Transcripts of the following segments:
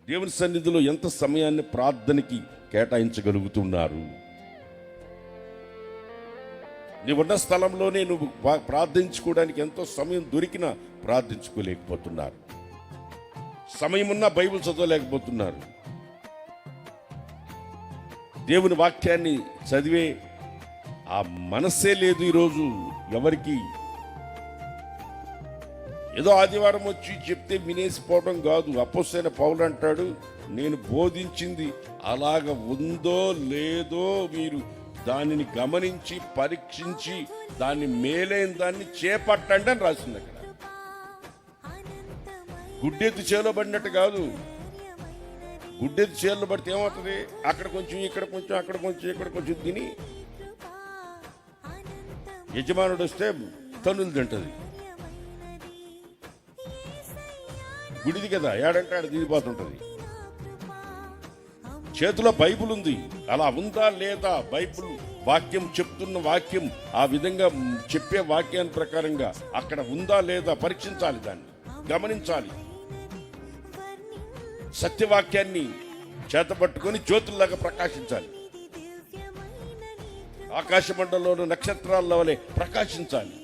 దేవుని సన్నిధిలో ఎంత సమయాన్ని ప్రార్థనకి కేటాయించగలుగుతున్నారు? నీవున్న స్థలంలోనే నువ్వు ప్రార్థించుకోవడానికి ఎంతో సమయం దొరికినా ప్రార్థించుకోలేకపోతున్నారు. సమయం ఉన్నా బైబిల్ చదవలేకపోతున్నారు. దేవుని వాక్యాన్ని చదివే ఆ మనస్సే లేదు ఈరోజు ఎవరికి. ఏదో ఆదివారం వచ్చి చెప్తే వినేసిపోవడం కాదు. అపోస్తలుడైన పౌలు అంటాడు, నేను బోధించింది అలాగ ఉందో లేదో మీరు దానిని గమనించి పరీక్షించి దాన్ని మేలైన దాన్ని చేపట్టండి అని రాసింది. అక్కడ గుడ్డెత్తి చేలో పడినట్టు కాదు. గుడ్డెత్తి చేలో పడితే ఏమవుతుంది? అక్కడ కొంచెం ఇక్కడ కొంచెం అక్కడ కొంచెం ఇక్కడ కొంచెం తిని యజమానుడు వస్తే తన్నులు తింటది. గుడిది కదా, ఏడంటే ఆడ దిగిపోతుంటది. చేతిలో బైబుల్ ఉంది, అలా ఉందా లేదా? బైబుల్ వాక్యం చెప్తున్న వాక్యం ఆ విధంగా చెప్పే వాక్యాన్ని ప్రకారంగా అక్కడ ఉందా లేదా పరీక్షించాలి, దాన్ని గమనించాలి. సత్యవాక్యాన్ని చేతపట్టుకొని జ్యోతుల్లాగా ప్రకాశించాలి. ఆకాశ మండలంలో నక్షత్రాల వలె ప్రకాశించాలి.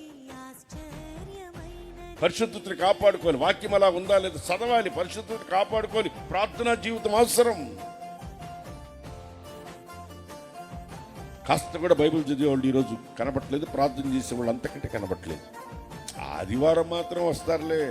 పరిశుద్ధతని కాపాడుకొని వాక్యం అలా ఉందా లేదా చదవాలి. పరిశుద్ధతని కాపాడుకొని ప్రార్థనా జీవితం అవసరం. కాస్త కూడా బైబిల్ చదివేవాళ్ళు ఈరోజు కనబట్టలేదు. ప్రార్థన చేసేవాళ్ళు అంతకంటే కనబట్టలేదు. ఆదివారం మాత్రం వస్తారులే.